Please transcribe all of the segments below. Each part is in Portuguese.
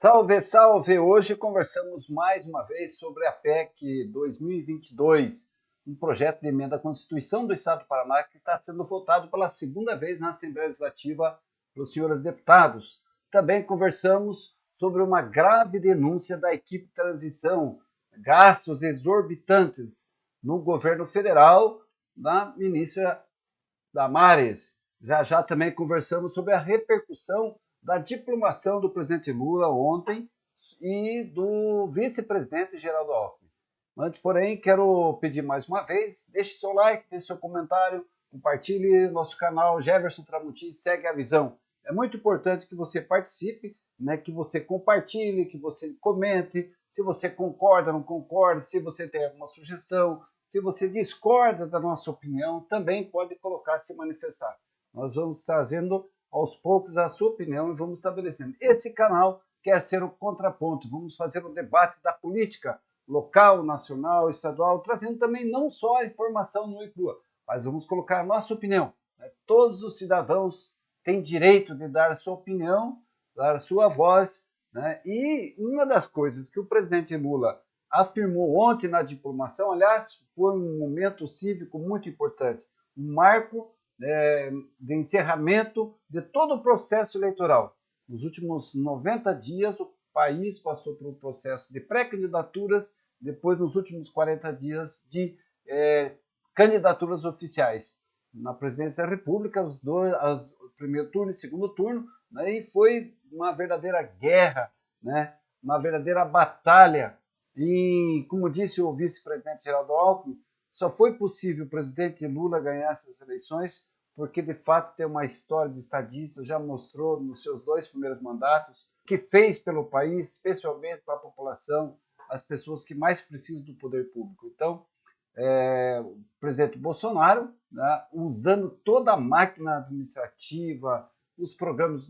Salve, salve! Hoje conversamos mais uma vez sobre a PEC 2022, um projeto de emenda à Constituição do Estado do Paraná que está sendo votado pela segunda vez na Assembleia Legislativa pelos senhores deputados. Também conversamos sobre uma grave denúncia da equipe de transição, gastos exorbitantes no governo federal, da ministra Damares. Já também conversamos sobre a repercussão da diplomação do presidente Lula ontem e do vice-presidente Geraldo Alckmin. Antes, porém, quero pedir mais uma vez, deixe seu like, deixe seu comentário, compartilhe nosso canal Jefferson Tramontim, segue a visão. É muito importante que você participe, que você compartilhe, que você comente, se você concorda, não concorda, se você tem alguma sugestão, se você discorda da nossa opinião, também pode colocar, se manifestar. Nós vamos trazendo aos poucos a sua opinião e vamos estabelecendo. Esse canal quer ser o contraponto, vamos fazer um debate da política local, nacional, estadual, trazendo também não só a informação nua e crua, mas vamos colocar a nossa opinião. Todos os cidadãos têm direito de dar a sua opinião, dar a sua voz, e uma das coisas que o presidente Lula afirmou ontem na diplomação, aliás, foi um momento cívico muito importante, um marco de encerramento de todo o processo eleitoral. Nos últimos 90 dias, o país passou por um processo de pré-candidaturas, depois, nos últimos 40 dias, de candidaturas oficiais. Na presidência da República, o primeiro turno e segundo turno, e foi uma verdadeira guerra, uma verdadeira batalha. E, como disse o vice-presidente Geraldo Alckmin, só foi possível o presidente Lula ganhar essas eleições porque, de fato, tem uma história de estadista, já mostrou nos seus 2 primeiros mandatos, que fez pelo país, especialmente para a população, as pessoas que mais precisam do poder público. Então, o presidente Bolsonaro, usando toda a máquina administrativa, os programas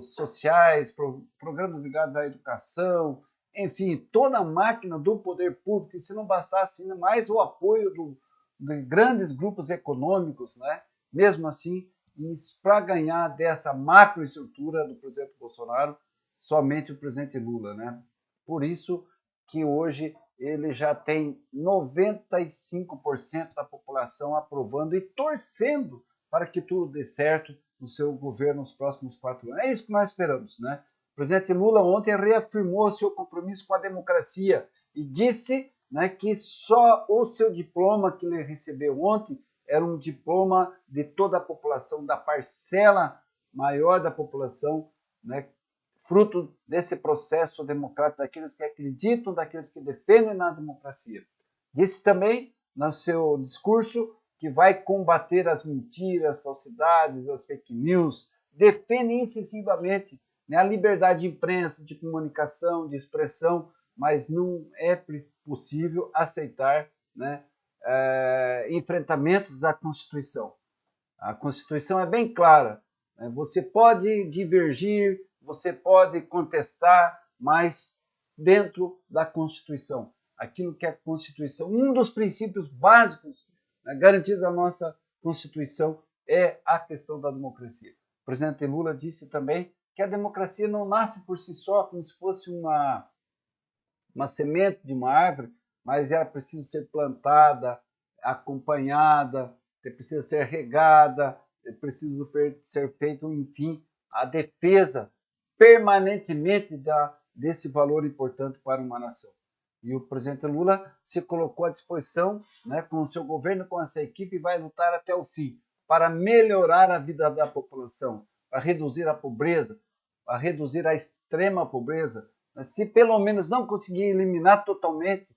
sociais, programas ligados à educação, enfim, toda a máquina do poder público, e se não bastasse ainda mais o apoio de grandes grupos econômicos, mesmo assim, para ganhar dessa macroestrutura do presidente Bolsonaro, somente o presidente Lula. Por isso que hoje ele já tem 95% da população aprovando e torcendo para que tudo dê certo no seu governo nos próximos 4 anos. É isso que nós esperamos, O presidente Lula ontem reafirmou seu compromisso com a democracia e disse que só o seu diploma que ele recebeu ontem era um diploma de toda a população, da parcela maior da população, fruto desse processo democrático, daqueles que acreditam, daqueles que defendem na democracia. Disse também, no seu discurso, que vai combater as mentiras, as falsidades, as fake news, defende incessivamente a liberdade de imprensa, de comunicação, de expressão, mas não é possível aceitar enfrentamentos à Constituição. A Constituição é bem clara. Você pode divergir, você pode contestar, mas dentro da Constituição. Aquilo que é a Constituição, um dos princípios básicos garantidos na nossa Constituição é a questão da democracia. O presidente Lula disse também que a democracia não nasce por si só, como se fosse uma semente de uma árvore, mas ela precisa ser plantada, acompanhada, precisa ser regada, precisa ser feito, enfim, a defesa permanentemente desse valor importante para uma nação. E o presidente Lula se colocou à disposição, com o seu governo, com essa equipe, e vai lutar até o fim para melhorar a vida da população, para reduzir a pobreza, para reduzir a extrema pobreza. Se pelo menos não conseguir eliminar totalmente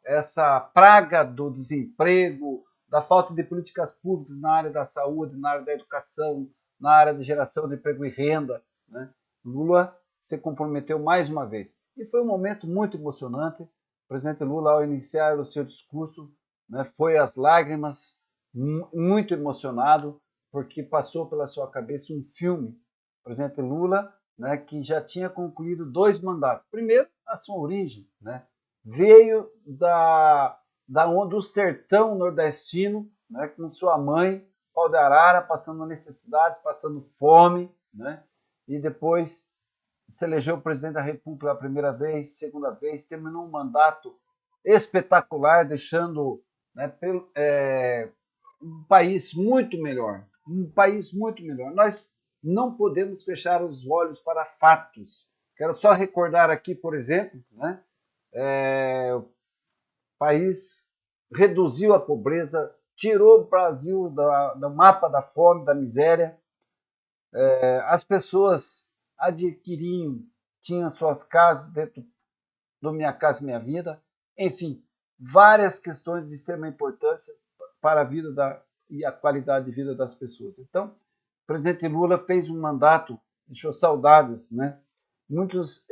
essa praga do desemprego, da falta de políticas públicas na área da saúde, na área da educação, na área de geração de emprego e renda, Lula se comprometeu mais uma vez. E foi um momento muito emocionante. O presidente Lula, ao iniciar o seu discurso, foi às lágrimas, muito emocionado, porque passou pela sua cabeça um filme. O presidente Lula, que já tinha concluído 2 mandatos. Primeiro, a sua origem, veio do sertão nordestino, com sua mãe, pau de arara, passando necessidades, passando fome, e depois se elegeu presidente da República pela primeira vez, segunda vez, terminou um mandato espetacular, deixando, né, um país muito melhor. Um país muito melhor. Nós não podemos fechar os olhos para fatos. Quero só recordar aqui, por exemplo, né, o país reduziu a pobreza, tirou o Brasil do mapa da fome, da miséria. As pessoas adquiriam, tinham suas casas dentro do Minha Casa Minha Vida. Enfim, várias questões de extrema importância para a vida e a qualidade de vida das pessoas. Então, o presidente Lula fez um mandato, deixou saudades, né? Muitos,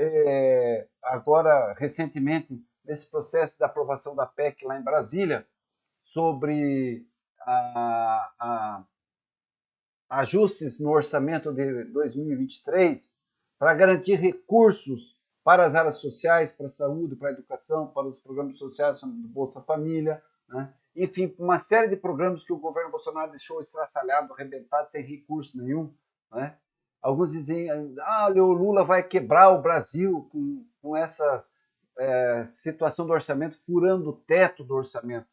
agora, recentemente, nesse processo da aprovação da PEC lá em Brasília, sobre ajustes no orçamento de 2023 para garantir recursos para as áreas sociais, para a saúde, para a educação, para os programas sociais do Bolsa Família, né? Enfim, uma série de programas que o governo Bolsonaro deixou estraçalhado, arrebentado, sem recurso nenhum, né? Alguns diziam, o Lula vai quebrar o Brasil com essa situação do orçamento, furando o teto do orçamento.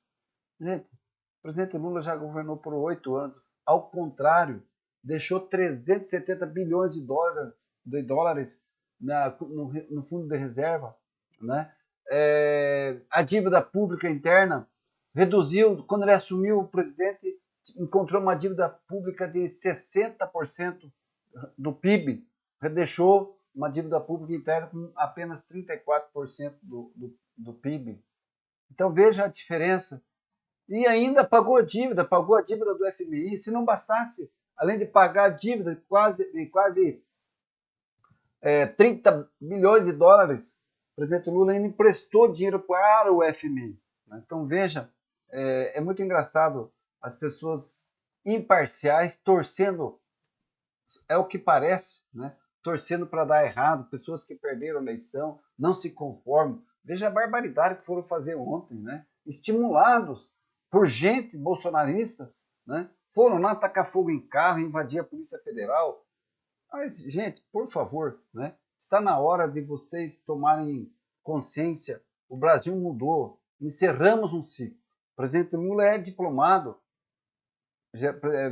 Gente, o presidente Lula já governou por 8 anos. Ao contrário, deixou 370 bilhões de dólares no fundo de reserva, né? A dívida pública interna reduziu. Quando ele assumiu, o presidente encontrou uma dívida pública de 60% do PIB, deixou uma dívida pública interna com apenas 34% do PIB. Então veja a diferença. E ainda pagou a dívida do FMI. Se não bastasse, além de pagar a dívida de quase 30 bilhões de dólares, o presidente Lula ainda emprestou dinheiro para o FMI. Então veja, é muito engraçado as pessoas imparciais torcendo, é o que parece, né? Torcendo para dar errado, pessoas que perderam a eleição, não se conformam. Veja a barbaridade que foram fazer ontem, né? Estimulados por gente bolsonaristas, né? Foram lá tacar fogo em carro, invadir a Polícia Federal. Mas, gente, por favor, né? Está na hora de vocês tomarem consciência. O Brasil mudou, encerramos um ciclo. O presidente Lula é diplomado,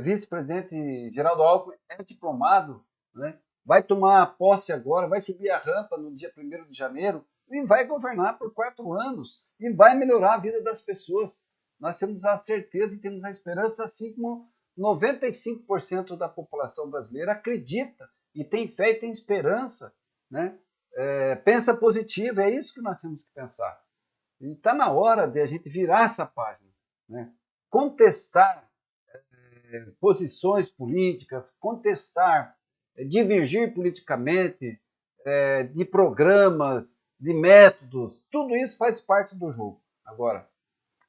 vice-presidente Geraldo Alckmin é diplomado, né? Vai tomar posse agora, vai subir a rampa no dia 1º de janeiro e vai governar por 4 anos e vai melhorar a vida das pessoas. Nós temos a certeza e temos a esperança, assim como 95% da população brasileira acredita e tem fé e tem esperança, né? Pensa positivo, é isso que nós temos que pensar. E está na hora de a gente virar essa página, né? Contestar posições políticas, contestar, divergir politicamente, de programas, de métodos, tudo isso faz parte do jogo. Agora,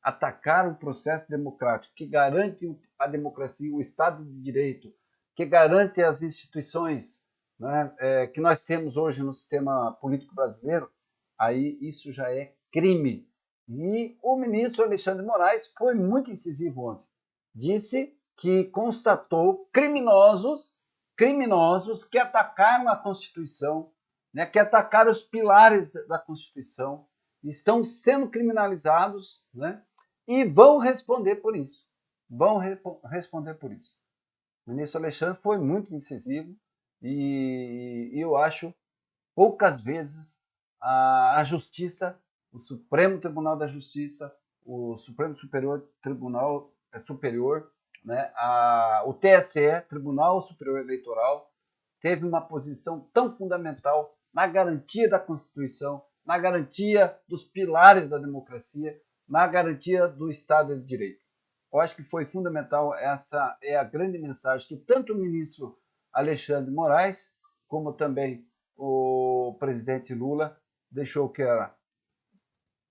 atacar um processo democrático que garante a democracia, o Estado de Direito, que garante as instituições, né, que nós temos hoje no sistema político brasileiro, aí isso já é crime. E o ministro Alexandre de Moraes foi muito incisivo ontem. Disse que constatou criminosos que atacaram a Constituição, né, que atacaram os pilares da Constituição, estão sendo criminalizados, né, e vão responder por isso. Responder por isso. O ministro Alexandre foi muito incisivo e eu acho poucas vezes a Justiça, o Supremo Tribunal da Justiça, o Supremo Tribunal Superior, né, o TSE, Tribunal Superior Eleitoral, teve uma posição tão fundamental na garantia da Constituição, na garantia dos pilares da democracia, na garantia do Estado de Direito. Eu acho que foi fundamental, essa é a grande mensagem que tanto o ministro Alexandre de Moraes, como também o presidente Lula deixou que era: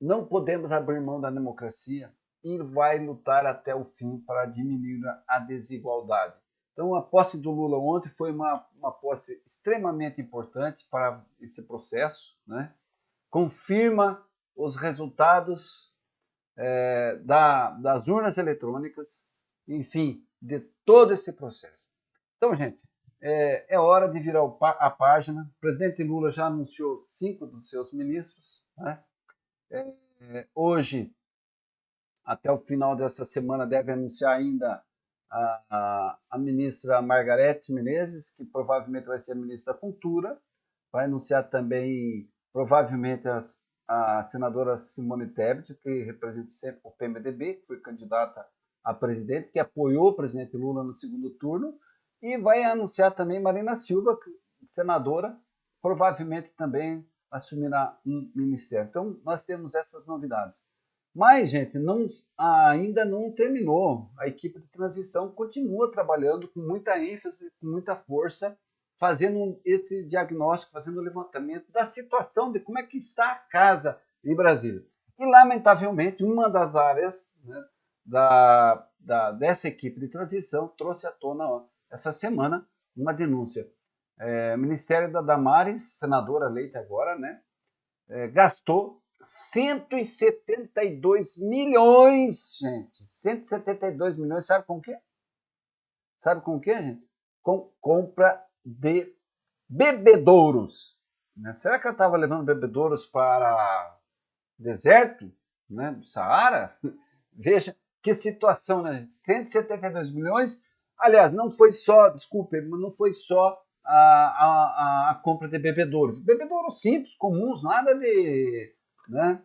não podemos abrir mão da democracia e vai lutar até o fim para diminuir a desigualdade. Então, a posse do Lula ontem foi uma posse extremamente importante para esse processo, né? Confirma os resultados das urnas eletrônicas, enfim, de todo esse processo. Então, gente, É hora de virar a página. O presidente Lula já anunciou 5 dos seus ministros, né? Hoje, até o final dessa semana, deve anunciar ainda a ministra Margarete Menezes, que provavelmente vai ser a ministra da Cultura. Vai anunciar também, provavelmente, a senadora Simone Tebet, que representa sempre o PMDB, que foi candidata a presidente, que apoiou o presidente Lula no segundo turno. E vai anunciar também Marina Silva, senadora, provavelmente também assumirá um ministério. Então, nós temos essas novidades. Mas, gente, ainda não terminou. A equipe de transição continua trabalhando com muita ênfase, com muita força, fazendo esse diagnóstico, fazendo o levantamento da situação de como é que está a casa em Brasília. E, lamentavelmente, uma das áreas, né, dessa equipe de transição trouxe à tona essa semana uma denúncia. O Ministério da Damares, senadora eleita agora, né, gastou 172 milhões, gente. 172 milhões, sabe com o quê? Sabe com o quê, gente? Com compra de bebedouros. Né? Será que ela estava levando bebedouros para deserto, né, do Saara? Veja que situação, né, gente? 172 milhões. Aliás, não foi só, desculpe, não foi só a compra de bebedouros. Bebedouros simples, comuns, nada de, né,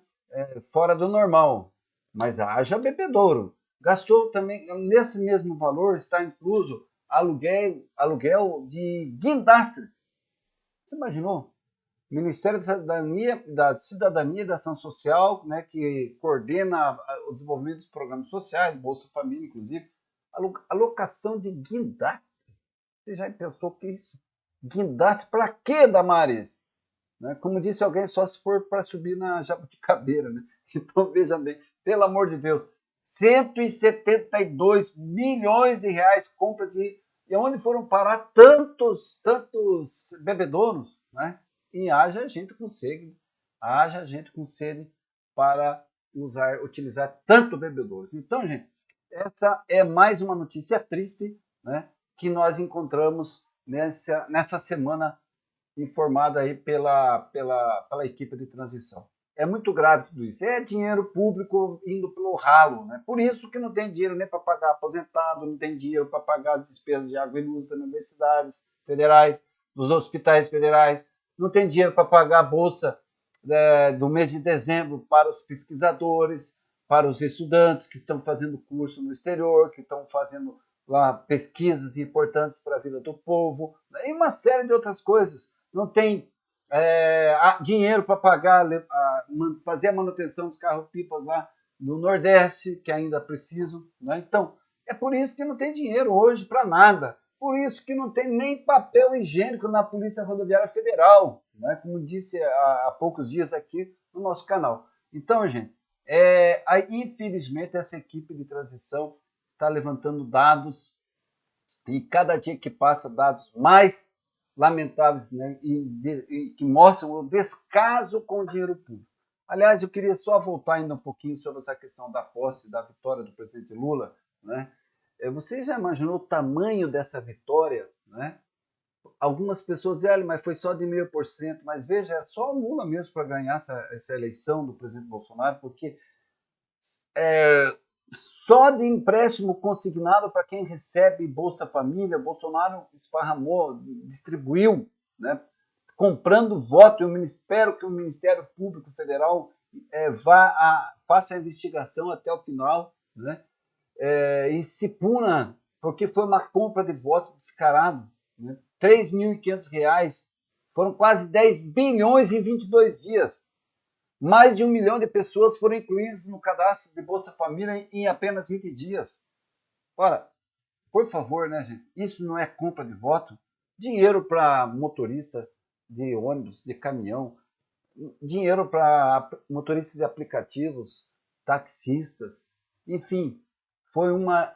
fora do normal. Mas haja bebedouro. Gastou também, nesse mesmo valor, está incluso aluguel de guindastres. Você imaginou? Ministério da Cidadania e da Ação Social, né, que coordena o desenvolvimento dos programas sociais, Bolsa Família, inclusive, alocação de guindastre. Você já pensou que isso? Guindaste para quê, Damares? Né? Como disse alguém, só se for para subir na jabuticabeira. Né? Então, veja bem, pelo amor de Deus, 172 milhões de reais compra de... E onde foram parar tantos bebedouros? Né? E haja gente com sede para utilizar tanto bebedouros. Então, gente, essa é mais uma notícia triste, né, que nós encontramos nessa semana informada aí pela equipe de transição. É muito grave tudo isso. É dinheiro público indo pelo ralo. Né? Por isso que não tem dinheiro nem para pagar aposentado, não tem dinheiro para pagar despesas de água e luz das universidades federais, dos hospitais federais, não tem dinheiro para pagar a bolsa do mês de dezembro para os pesquisadores, para os estudantes que estão fazendo curso no exterior, que estão fazendo lá pesquisas importantes para a vida do povo, e uma série de outras coisas. Não tem dinheiro para pagar, fazer a manutenção dos carros-pipas lá no Nordeste, que ainda precisam. Né? Então, é por isso que não tem dinheiro hoje para nada. Por isso que não tem nem papel higiênico na Polícia Rodoviária Federal, né? Como disse há poucos dias aqui no nosso canal. Então, gente, infelizmente essa equipe de transição está levantando dados e cada dia que passa dados mais lamentáveis, né, e que mostram o descaso com o dinheiro público. Aliás, eu queria só voltar ainda um pouquinho sobre essa questão da posse, da vitória do presidente Lula. Né? Você já imaginou o tamanho dessa vitória? Né? Algumas pessoas dizem, mas foi só de 0,5%, mas veja, é só o Lula mesmo para ganhar essa eleição do presidente Bolsonaro, porque só de empréstimo consignado para quem recebe Bolsa Família, Bolsonaro esparramou, distribuiu, né, comprando voto. Eu espero que o Ministério Público Federal faça a investigação até o final, né, e se puna, porque foi uma compra de voto descarado. Né, R$3.500, foram quase 10 bilhões em 22 dias. Mais de 1 milhão de pessoas foram incluídas no cadastro de Bolsa Família em apenas 20 dias. Ora, por favor, né, gente? Isso não é compra de voto? Dinheiro para motorista de ônibus, de caminhão, dinheiro para motoristas de aplicativos, taxistas, enfim, foi uma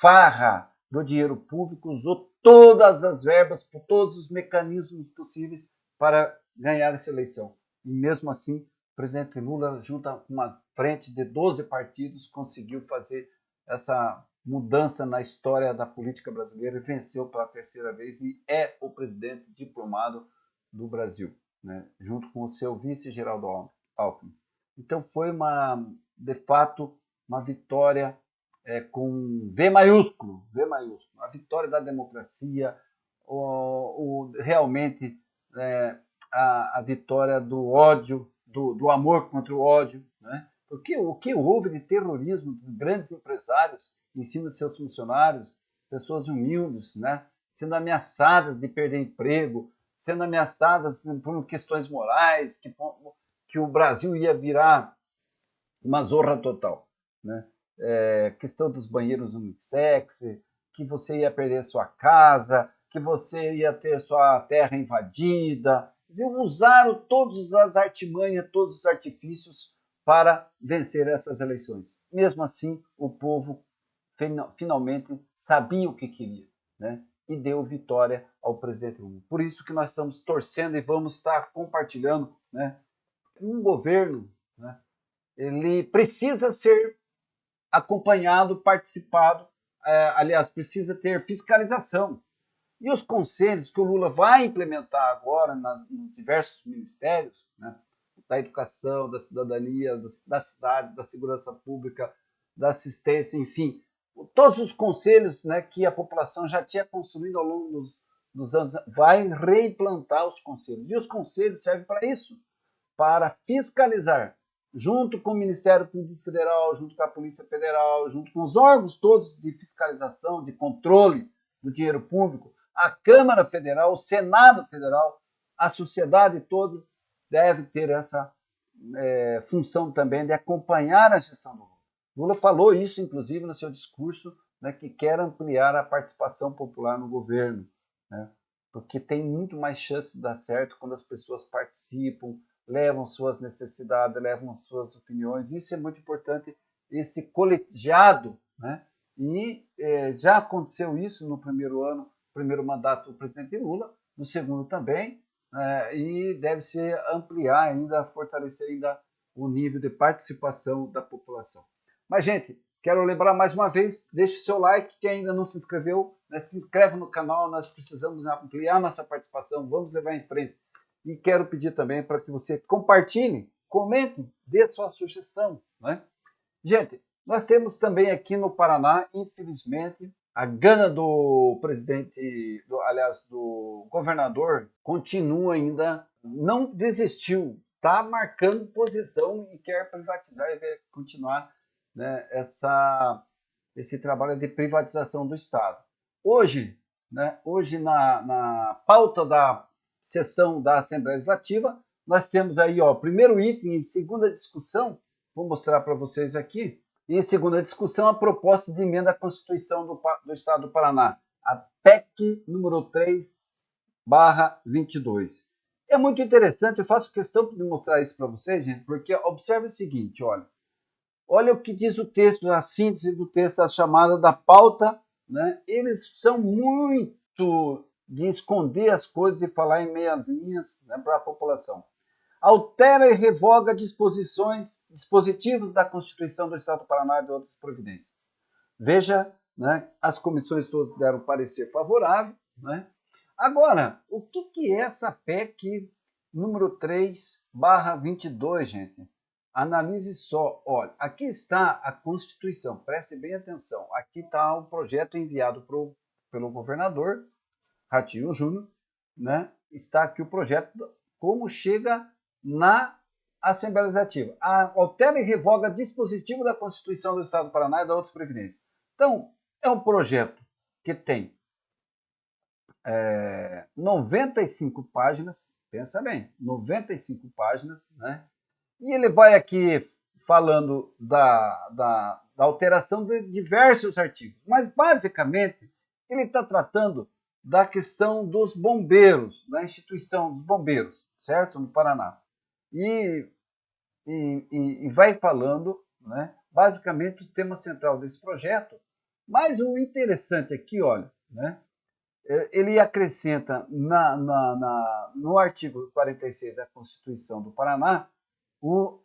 farra do dinheiro público, usou todas as verbas, por todos os mecanismos possíveis para ganhar essa eleição. E mesmo assim, o presidente Lula, junto com uma frente de 12 partidos, conseguiu fazer essa mudança na história da política brasileira, venceu pela terceira vez e é o presidente diplomado do Brasil, né? Junto com o seu vice, Geraldo Alckmin. Então foi de fato, uma vitória com V maiúsculo, a vitória da democracia, realmente a vitória do ódio, do amor contra o ódio, né? Porque o que houve de terrorismo dos grandes empresários em cima de seus funcionários, pessoas humildes, né? Sendo ameaçadas de perder emprego, sendo ameaçadas por questões morais, que o Brasil ia virar uma zorra total, né? Questão dos banheiros unissex, que você ia perder sua casa, que você ia ter sua terra invadida. Eles usaram todas as artimanhas, todos os artifícios para vencer essas eleições. Mesmo assim, o povo finalmente sabia o que queria, né? E deu vitória ao presidente Lula. Por isso que nós estamos torcendo e vamos estar compartilhando, né? Um governo, né? Ele precisa ser acompanhado, participado, aliás, precisa ter fiscalização. E os conselhos que o Lula vai implementar agora nos diversos ministérios, né, da educação, da cidadania, da cidade, da segurança pública, da assistência, enfim, todos os conselhos, né, que a população já tinha construído ao longo dos anos, vai reimplantar os conselhos. E os conselhos servem para isso, para fiscalizar, junto com o Ministério Público Federal, junto com a Polícia Federal, junto com os órgãos todos de fiscalização, de controle do dinheiro público, a Câmara Federal, o Senado Federal, a sociedade toda deve ter essa função também de acompanhar a gestão do Lula. Lula falou isso, inclusive, no seu discurso, né, que quer ampliar a participação popular no governo, né, porque tem muito mais chance de dar certo quando as pessoas participam, levam suas necessidades, levam suas opiniões. Isso é muito importante, esse colegiado, né? E já aconteceu isso no primeiro mandato do presidente Lula, no segundo também, e deve se ampliar ainda, fortalecer ainda o nível de participação da população. Mas, gente, quero lembrar mais uma vez, deixe seu like, quem ainda não se inscreveu, né, se inscreve no canal, nós precisamos ampliar nossa participação, vamos levar em frente. E quero pedir também para que você compartilhe, comente, dê sua sugestão, né? Gente, nós temos também aqui no Paraná, infelizmente, a gana do presidente, do governador, continua ainda, não desistiu, está marcando posição e quer privatizar e quer continuar, né, esse trabalho de privatização do Estado. Hoje, né, na pauta da sessão da Assembleia Legislativa, nós temos aí, ó, primeiro item, em segunda discussão, vou mostrar para vocês aqui, em segunda discussão, a proposta de emenda à Constituição do Estado do Paraná, a PEC número 3/22. É muito interessante, eu faço questão de mostrar isso para vocês, gente, porque observe o seguinte, olha o que diz o texto, a síntese do texto, a chamada da pauta, né? Eles são muito de esconder as coisas e falar em meias linhas, né, para a população. Altera e revoga dispositivos da Constituição do Estado do Paraná e de outras providências. Veja, né, as comissões todas deram parecer favorável, né? Agora, o que é essa PEC número 3/22, gente? Analise só. Olha, aqui está a Constituição, preste bem atenção. Aqui está o projeto enviado pelo governador Ratinho Júnior, né? Está aqui o projeto, como chega na Assembleia Legislativa. Altera e revoga dispositivo da Constituição do Estado do Paraná e da outras previdências. Então, é um projeto que tem 95 páginas, pensa bem, 95 páginas, né? E ele vai aqui falando da alteração de diversos artigos, mas basicamente ele está tratando da questão dos bombeiros, da instituição dos bombeiros, certo? No Paraná. E vai falando, né, basicamente, o tema central desse projeto. Mas o interessante aqui, olha, né, ele acrescenta no artigo 46 da Constituição do Paraná o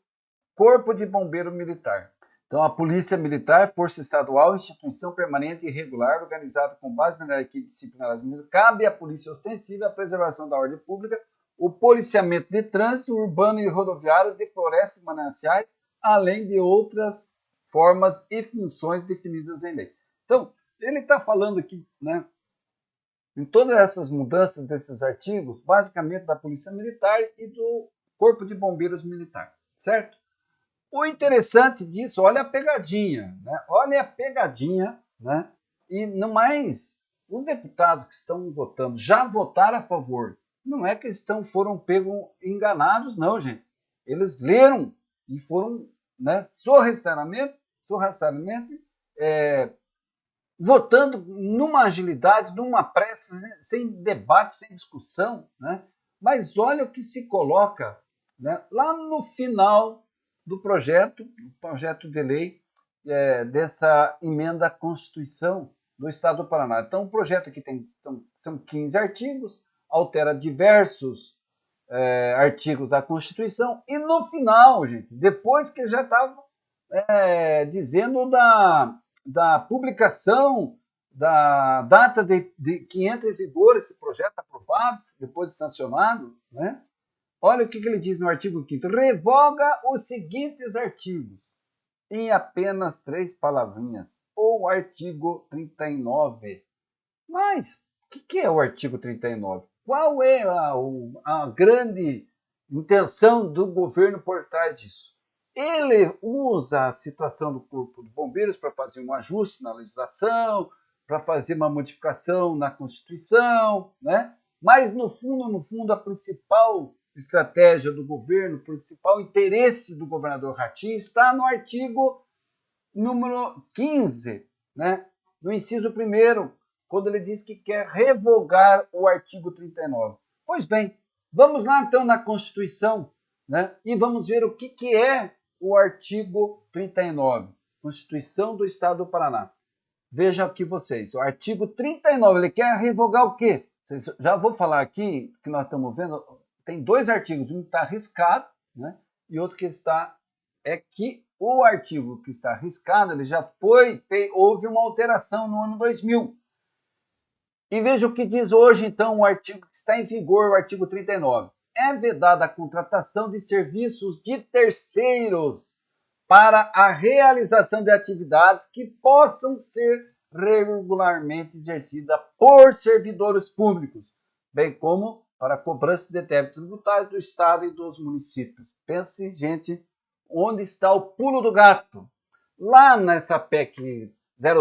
Corpo de Bombeiro Militar. Então, a Polícia Militar, Força Estadual, instituição permanente e regular, organizada com base na hierarquia disciplinar, cabe à Polícia Ostensiva a preservação da ordem pública, o policiamento de trânsito urbano e rodoviário, de florestas e mananciais, além de outras formas e funções definidas em lei. Então, ele está falando aqui, né, em todas essas mudanças desses artigos, basicamente da Polícia Militar e do Corpo de Bombeiros Militar, certo? O interessante disso, olha a pegadinha, né? Olha a pegadinha, né? E não mais, os deputados que estão votando já votaram a favor. Não é que foram pegos enganados, não, gente. Eles leram e foram, né, sorrateiramente, votando numa agilidade, numa pressa, sem debate, sem discussão, né? Mas olha o que se coloca, né, lá no final do projeto de lei dessa emenda à Constituição do Estado do Paraná. Então, o projeto aqui são 15 artigos, altera diversos artigos da Constituição, e no final, gente, depois que já estava dizendo da publicação da data de que entra em vigor esse projeto aprovado, depois de sancionado, né? Olha o que ele diz no artigo 5º. Revoga os seguintes artigos, em apenas 3 palavrinhas. Ou artigo 39. Mas, o que é o artigo 39? Qual é a grande intenção do governo por trás disso? Ele usa a situação do Corpo de Bombeiros para fazer um ajuste na legislação, para fazer uma modificação na Constituição, né? Mas, no fundo, a principal estratégia do governo, o principal interesse do governador Ratinho está no artigo número 15, né? No inciso 1º, quando ele diz que quer revogar o artigo 39. Pois bem, vamos lá então na Constituição, né? E vamos ver o que é o artigo 39, Constituição do Estado do Paraná. Vejam aqui vocês, o artigo 39, ele quer revogar o quê? Já vou falar aqui, que nós estamos vendo, tem 2 artigos, um está riscado, né? E outro que está, que o artigo que está riscado, ele já houve uma alteração no ano 2000. E veja o que diz hoje, então, o artigo que está em vigor, o artigo 39. É vedada a contratação de serviços de terceiros para a realização de atividades que possam ser regularmente exercidas por servidores públicos, bem como para a cobrança de débitos tributários do Estado e dos municípios. Pense, gente, onde está o pulo do gato? Lá nessa PEC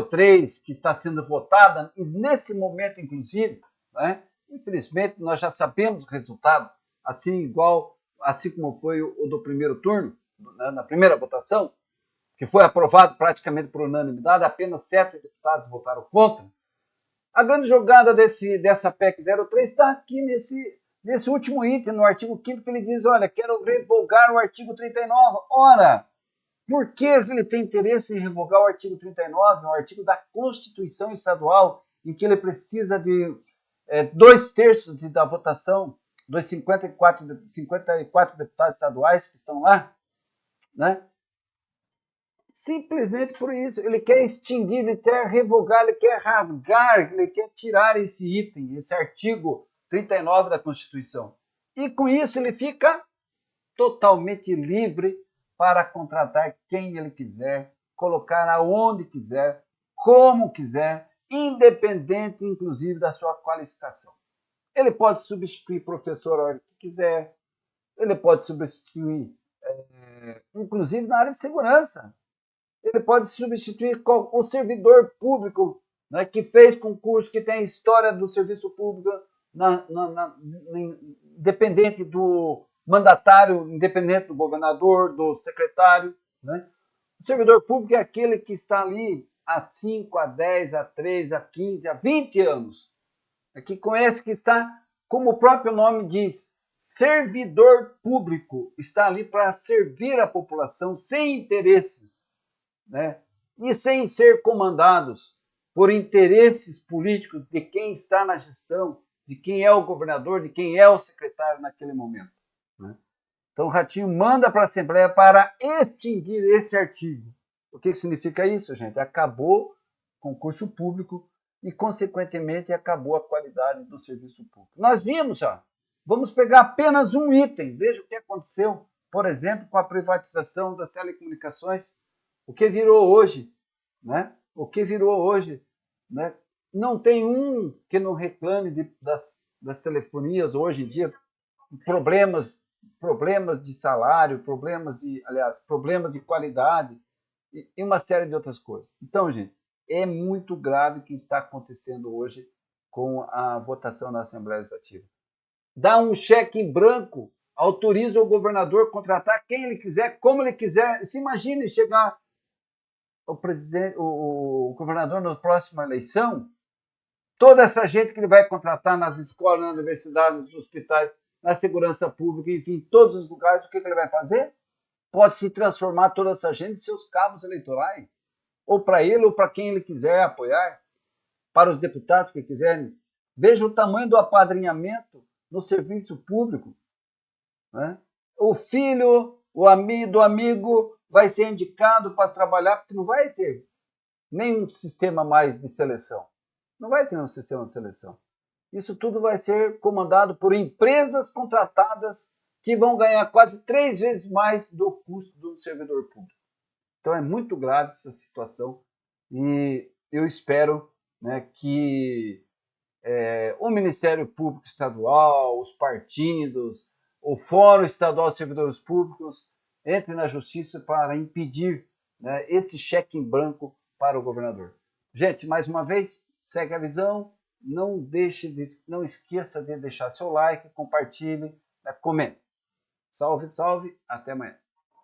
03, que está sendo votada, e nesse momento, inclusive, né, infelizmente, nós já sabemos o resultado, assim como foi o do primeiro turno, né, na primeira votação, que foi aprovado praticamente por unanimidade, apenas 7 deputados votaram contra. A grande jogada dessa PEC 03 está aqui nesse último item, no artigo 5º, que ele diz, olha, quero revogar o artigo 39. Ora, por que ele tem interesse em revogar o artigo 39, o artigo da Constituição Estadual, em que ele precisa de 2/3 da votação dos 54 deputados estaduais que estão lá, né? Simplesmente por isso, ele quer extinguir, ele quer revogar, ele quer rasgar, ele quer tirar esse item, esse artigo 39 da Constituição. E com isso ele fica totalmente livre para contratar quem ele quiser, colocar aonde quiser, como quiser, independente, inclusive, da sua qualificação. Ele pode substituir professor a hora que quiser, ele pode substituir, inclusive, na área de segurança. Ele pode substituir o servidor público, né, que fez concurso, que tem a história do serviço público independente do mandatário, independente do governador, do secretário. Né? O servidor público é aquele que está ali há 5, há 10, há 3, há 15, há 20 anos. É que conhece, que está, como o próprio nome diz, servidor público. Está ali para servir a população sem interesses, né? E sem ser comandados por interesses políticos de quem está na gestão, de quem é o governador, de quem é o secretário naquele momento. Né? Então o Ratinho manda para a Assembleia para extinguir esse artigo. O que significa isso, gente? Acabou o concurso público e, consequentemente, acabou a qualidade do serviço público. Nós vimos já. Vamos pegar apenas um item. Veja o que aconteceu, por exemplo, com a privatização das telecomunicações. O que virou hoje, né? O que virou hoje, né? Não tem um que não reclame das telefonias hoje em dia, problemas de salário, problemas de qualidade e uma série de outras coisas. Então, gente, é muito grave o que está acontecendo hoje com a votação na Assembleia Legislativa. Dá um cheque em branco, autoriza o governador a contratar quem ele quiser, como ele quiser. Se imagine chegar o governador na próxima eleição, toda essa gente que ele vai contratar nas escolas, nas universidades, nos hospitais, na segurança pública, enfim, em todos os lugares, o que ele vai fazer? Pode se transformar toda essa gente em seus cabos eleitorais, ou para ele, ou para quem ele quiser apoiar, para os deputados que quiserem. Veja o tamanho do apadrinhamento no serviço público, né? O filho, do amigo vai ser indicado para trabalhar, porque não vai ter nenhum sistema mais de seleção. Não vai ter um sistema de seleção. Isso tudo vai ser comandado por empresas contratadas que vão ganhar quase 3 vezes mais do custo do servidor público. Então é muito grave essa situação e eu espero, né, que o Ministério Público Estadual, os partidos, o Fórum Estadual de Servidores Públicos entrem na justiça para impedir, né, esse cheque em branco para o governador. Gente, mais uma vez, segue a visão, não esqueça de deixar seu like, compartilhe, comente. Salve, salve, até amanhã.